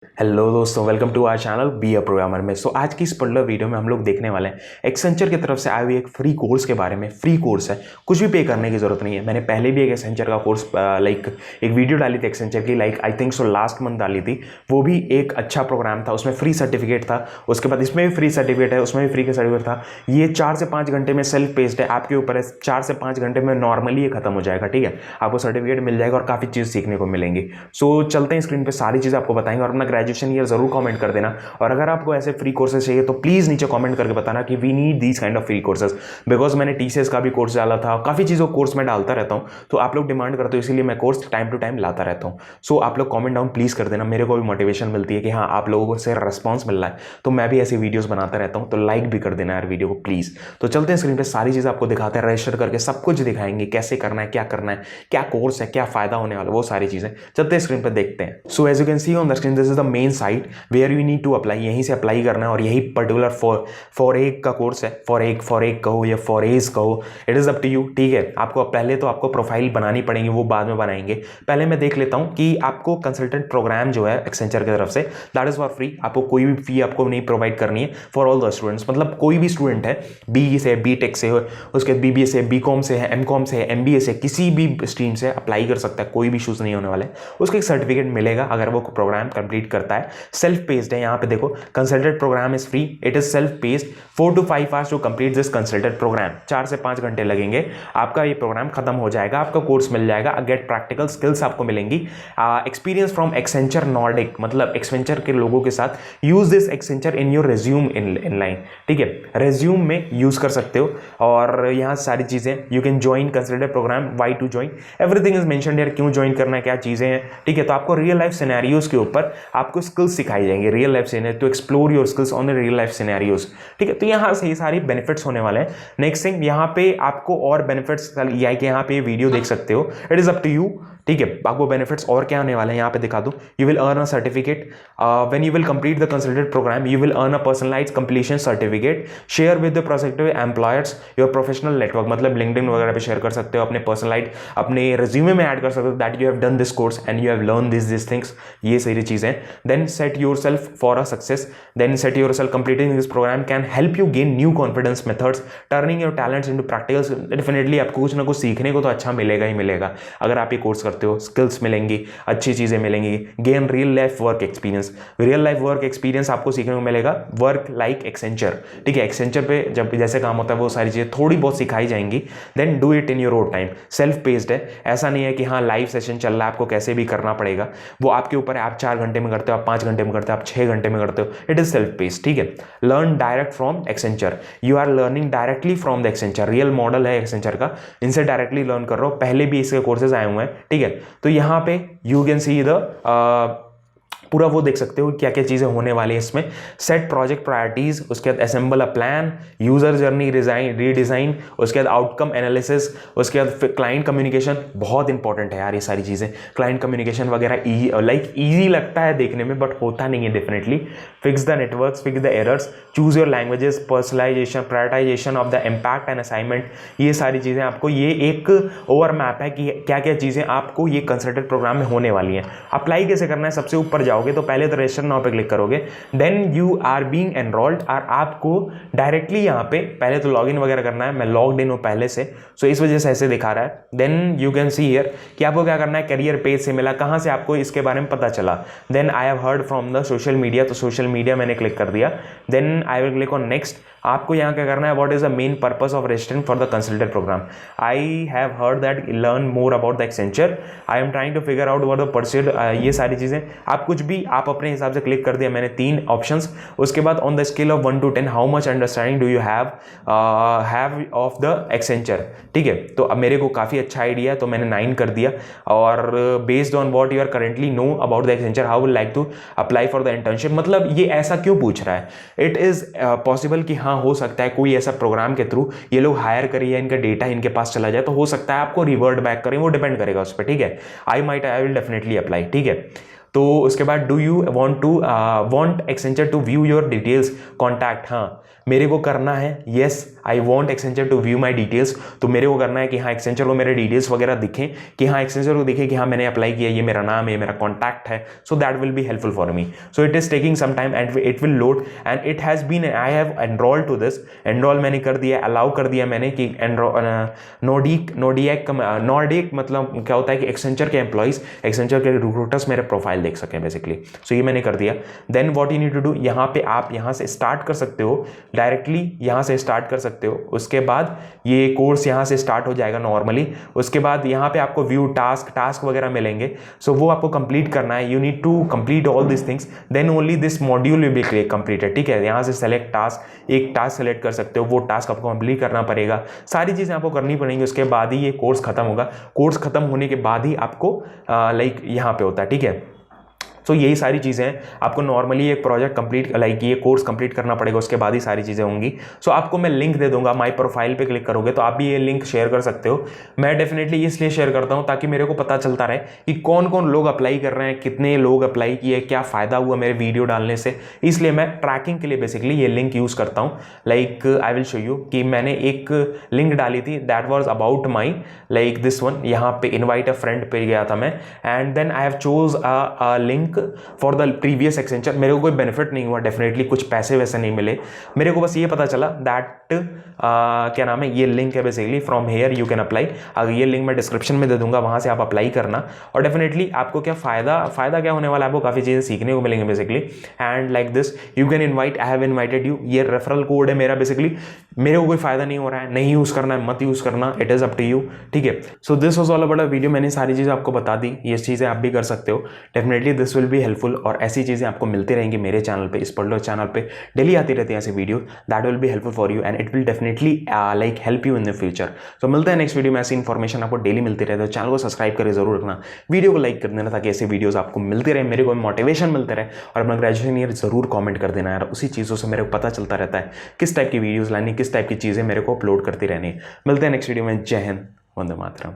Hello दोस्तों, welcome to our channel be a programmer में। आज की इस पर्टिकुलर वीडियो में हम लोग देखने वाले हैं एक्सेंचर की तरफ से आए हुए एक फ्री कोर्स के बारे में। फ्री कोर्स है, कुछ भी पे करने की जरूरत नहीं है। मैंने पहले भी एक एक्सेंचर का कोर्स एक वीडियो डाली थी एक्सेंचर की, I think so last month डाली थी। वो भी एक अच्छा प्रोग्राम था, उसमें फ्री सर्टिफिकेट था। उसके बाद इसमें भी फ्री सर्टिफिकेट है, उसमें भी फ्री का सर्टिफिकेट था। ये 4 से 5 घंटे में सेल्फ पेस्ड है, आपके ऊपर है। 4 से 5 घंटे में नॉर्मली ये खत्म हो जाएगा, ठीक है। आपको सर्टिफिकेट मिल जाएगा और काफ़ी चीज़ सीखने को मिलेंगी। चलते हैं स्क्रीन पे, सारी चीज़ें आपको बताएंगे और अपना ग्रेजुएशन ईयर जरूर कमेंट कर देना। और अगर आपको ऐसे फ्री कोर्सेज चाहिए तो प्लीज नीचे कमेंट करके बताना कि we need these kind of free courses. Because मैंने टीसीएस का भी कोर्स डाला था, काफी चीजों कोर्स में डालता रहता हूं, तो आप लोग डिमांड करते हो, इसीलिए मैं कोर्स टाइम टू टाइम लाता रहता हूं। आप लोग कमेंट डाउन प्लीज कर देना, मेरे को भी मोटिवेशन मिलती है कि हाँ, आप लोगों से रिस्पॉन्स मिल रहा है, तो मैं भी ऐसी वीडियोस बनाता रहता हूं। तो लाइक भी कर देना यार वीडियो को प्लीज। तो चलते हैं स्क्रीन पे, सारी चीजें आपको दिखाते हैं, रजिस्टर करके सब कुछ दिखाएंगे, कैसे करना है, क्या करना है, क्या कोर्स है, क्या फायदा होने वाला, वो सारी चीजें चलते हैं स्क्रीन पे देखते हैं। So as you can see on the screen, this is the main site where you need to apply. यहीं से अप्लाई करना है और यही पर्टिकुलर फॉर एक का कोर्स है। फॉर एक कहो या फॉर एज कहो, it is up to you, ठीक है। आपको पहले तो आपको प्रोफाइल बनानी पड़ेगी, वो बाद में बनाएंगे। पहले मैं देख लेता हूँ कि आपको कंसल्टेंट प्रोग्राम जो है एक्सेंचर की तरफ से, दैट इज फॉर फ्री। आपको कोई भी फी आपको नहीं प्रोवाइड करनी है फॉर ऑल द स्टूडेंट्स। मतलब कोई भी स्टूडेंट है, बी से, बी टेक से, उसके बाद बीबीए से, बीकॉम से है, एमकॉम से है, एमबीए से, किसी भी स्ट्रीम से अप्लाई कर सकता है, कोई भी इशूज नहीं होने वाले। उसको एक सर्टिफिकेट मिलेगा अगर वो प्रोग्राम कंप्लीट करता है। सेल्फ पेस्ड है, यहाँ पे देखो consultant program is free, it is self paced. 4 to 5 hours to complete this consultant program. 4 से 5 घंटे लगेंगे, आपका ये प्रोग्राम खत्म हो जाएगा, आपका कोर्स मिल जाएगा। गेट प्रैक्टिकल स्किल्स आपको मिलेंगी। एक्सपीरियंस फ्रॉम एक्सेंचर नॉर्डिक, मतलब एक्सेंचर के लोगों के साथ। Use this Accenture in your resume in line, ठीक है। रेज्यूम में यूज कर सकते हो। और यहाँ सारी चीजें, you can join consultant program, why to join, everything is mentioned here. क्यों ज्वाइन करना है, क्या चीजें हैं, ठीक है। तो आपको रियल लाइफ सिनेरियोज के ऊपर आपको स्किल्स सिखाई जाएंगे, real life scenario, to explore your skills on real life scenarios, ठीक है। तो यहाँ से ये सारी बेनिफिट्स होने वाले हैं। नेक्स्ट थिंग, यहाँ पे आपको और बेनिफिट्स, यह कि यहाँ पे वीडियो देख सकते हो, it is up to you, ठीक है। आपको बेनिफिट्स और क्या होने वाले हैं यहाँ पे दिखा दूं। You will earn a certificate when you will complete the consultant program. You will earn a personalised completion certificate. Share with the prospective employers your professional network, मतलब लिंक्डइन वगैरह पे शेयर कर सकते हो, अपने पर्सनलाइज्ड अपने रिज्यूमे में add कर सकते हो that you have done this course and you have learn this things, ये सारी चीजें। Then set yourself for a success, then set yourself completing this program can help you gain new confidence methods, turning your talents into practicals. Definitely आपको कुछ ना कुछ सीखने को तो अच्छा मिलेगा ही मिलेगा अगर आप ये कोर्स करते हो। स्किल्स मिलेंगी, अच्छी चीजें मिलेंगी। Gain real life work experience, real life work experience आपको सीखने को मिलेगा। वर्क लाइक एक्सेंचर, ठीक है। एक्सेंचर पे जब जैसे काम होता है वो सारी चीजें थोड़ी बहुत सिखाई जाएंगी। Then do it in your own time, self paced है। ऐसा नहीं है कि हाँ लाइव सेशन चल रहा है आपको कैसे भी करना पड़ेगा, वो आपके ऊपर है। आप 4 घंटे में करते हो, आप 5 घंटे में करते हो, आप 6 घंटे में करते हो, इट इज सेल्फ पेस्ड, ठीक है। Learn direct from Accenture, you are learning directly from the Accenture. Real model है एक्सेंचर का, इनसे डायरेक्टली लर्न कर रहे हो। पहले भी इसके कोर्सेज आए हुए हैं, ठीक है। तो यहाँ पे यू कैन सी द पूरा वो देख सकते हो क्या क्या चीजें होने वाली है इसमें। सेट प्रोजेक्ट प्रायोरिटीज, उसके बाद assemble a plan, user journey redesign, उसके बाद आउटकम एनालिसिस, उसके बाद क्लाइंट कम्युनिकेशन। बहुत इंपॉर्टेंट है यार ये सारी चीजें, क्लाइंट कम्युनिकेशन वगैरह। लाइक ईजी लगता है देखने में बट होता नहीं है definitely. Fix the network, fix the errors, choose your languages, personalisation, prioritisation of the impact and assignment. ये सारी चीजें आपको, ये एक ओवर मैप है कि क्या क्या चीजें आपको ये कंसल्टेंट प्रोग्राम में होने वाली हैं। अप्लाई कैसे करना है, सबसे ऊपर जाओगे तो पहले तो रजिस्टर नाउ पे क्लिक करोगे, then you are being enrolled. और आपको डायरेक्टली यहाँ पे पहले तो लॉगिन वगैरह करना है। मैं लॉग्ड इन हूं पहले से, सो इस वजह से ऐसे दिखा रहा है। Then you can see here कि आपको क्या करना है, करियर पेज से मिला, कहां से आपको इसके बारे में पता चला। Then I have heard from the social media, तो सोशल मीडिया मैंने क्लिक कर दिया। Then I will click on next. आपको यहाँ क्या करना है, what is the main purpose of registering for the consultant program. I have heard that learn more about the Accenture, I am trying to figure out what the pursued, ये सारी चीजें। आप कुछ भी आप अपने हिसाब से क्लिक कर दिया, मैंने 3 ऑप्शंस। उसके बाद on the scale of 1 to 10 how much understanding do you have of the Accenture, ठीक है। तो अब मेरे को काफी अच्छा आइडिया है तो मैंने 9 कर दिया। और based on what you are currently know about the Accenture, how would like to apply for the internship. मतलब ये ऐसा क्यों पूछ रहा है, इट इज पॉसिबल कि हाँ हो सकता है कोई ऐसा प्रोग्राम के थ्रू ये लोग हायर करिए, इनका डेटा इनके पास चला जाए, तो हो सकता है आपको रिवर्ट बैक करें, वो डिपेंड करेगा उस पर, ठीक है। आई विल डेफिनेटली अप्लाई, ठीक है। तो उसके बाद do you want Accenture to view your details contact, हाँ मेरे को करना है, yes I want Accenture to view my details, तो मेरे को करना है कि हाँ एक्सेंचर को मेरे डिटेल्स वगैरह दिखें, कि हाँ एक्सेंचर को दिखे कि हाँ मैंने अप्लाई किया, ये मेरा नाम है, ये मेरा कॉन्टैक्ट है, so that will be helpful for me. So it is taking some time and it will load and it has been, I have enrol to this, enrol मैंने कर दिया, अलाउ कर दिया मैंने कि नॉर्डिक मतलब क्या होता है कि एक्सेंचर के एम्प्लॉइज, एक्सेंचर के रिक्रूटर्स मेरे प्रोफाइल देख सकें बेसिकली. सो ये मैंने कर दिया. Then what you need to do, यहाँ पे आप यहाँ से स्टार्ट कर सकते हो, डायरेक्टली यहाँ से स्टार्ट कर सकते हो. उसके बाद ये कोर्स यहाँ से स्टार्ट हो जाएगा नॉर्मली. उसके बाद यहाँ पे आपको व्यू टास्क वगैरह मिलेंगे. सो वो आपको कंप्लीट करना है. You need to complete all this things, then only this module will be completed. ठीक है, यहाँ से सेलेक्ट टास्क, एक टास्क सेलेक्ट कर सकते हो, वो टास्क आपको कंप्लीट करना पड़ेगा. सारी चीज़ें आपको करनी पड़ेंगी. उसके बाद ही ये कोर्स खत्म होगा. कोर्स खत्म होने के बाद ही आपको लाइक यहाँ पे होता है. ठीक है, तो यही सारी चीज़ें हैं. आपको नॉर्मली एक प्रोजेक्ट कंप्लीट लाइक ये कोर्स कंप्लीट करना पड़ेगा, उसके बाद ही सारी चीज़ें होंगी. सो आपको मैं लिंक दे दूंगा, माई प्रोफाइल पे क्लिक करोगे तो आप भी ये लिंक शेयर कर सकते हो. मैं डेफिनेटली इसलिए शेयर करता हूँ ताकि मेरे को पता चलता रहे कि कौन कौन लोग अप्लाई कर रहे हैं, कितने लोग अप्लाई किए, क्या फ़ायदा हुआ मेरे वीडियो डालने से. इसलिए मैं ट्रैकिंग के लिए बेसिकली ये लिंक यूज़ करता हूँ. Like I will show you कि मैंने एक लिंक डाली थी, that was about my like this one. यहाँ पे इन्वाइट अ फ्रेंड पे गया था मैं, and then I have chose a link for the previous Accenture. मेरे को कोई बेनिफिट नहीं हुआ, डेफिनेटली कुछ पैसे वैसे नहीं मिले. मेरे को बस ये पता चला दैट क्या नाम है, ये लिंक है basically, from here you can apply. अगर ये लिंक मैं डिस्क्रिप्शन में दे दूंगा, वहाँ से आप अप्लाई करना. और डेफिनेटली आपको क्या फ़ायदा क्या होने वाला है, आपको काफ़ी चीज़ें सीखने को मिलेंगे basically. And like this you can invite, I have invited you. ये रेफरल कोड है मेरा बेसिकली. मेरे को कोई फ़ायदा नहीं हो रहा है, नहीं यूज़ करना है मत यूज़ करना, it is up to you. ठीक है, so this was all about a video. मैंने सारी चीज़ें आपको बता दी, ये चीज़ें आप भी कर सकते हो. Definitely this will be helpful. और ऐसी चीज़ें आपको मिलती रहेंगी मेरे चैनल पे, इस पढ़ लो चैनल पे डेली आती रहती है ऐसी video. That will be helpful for you and it will definitely like help you in the future. तो मिलते हैं नेक्स्ट वीडियो में. ऐसी इन्फॉर्मेशन आपको डेली मिलती रहती है. चैनल को सब्सक्राइब करके जरूर रखना, वीडियो को लाइक कर देना ताकि ऐसे वीडियोस आपको मिलते रहे, मेरे को मोटिवेशन मिलते रहे. और अपना ग्रेजुएशन ईयर जरूर कॉमेंट कर देना यार, उसी चीज़ों से मेरे को पता चलता रहता है किस टाइप की वीडियोज़ लानी, किस टाइप की चीज़ें मेरे को अपलोड करती रहनी. मिलते हैं नेक्स्ट वीडियो में. जय हिंद, वंदे मातरम.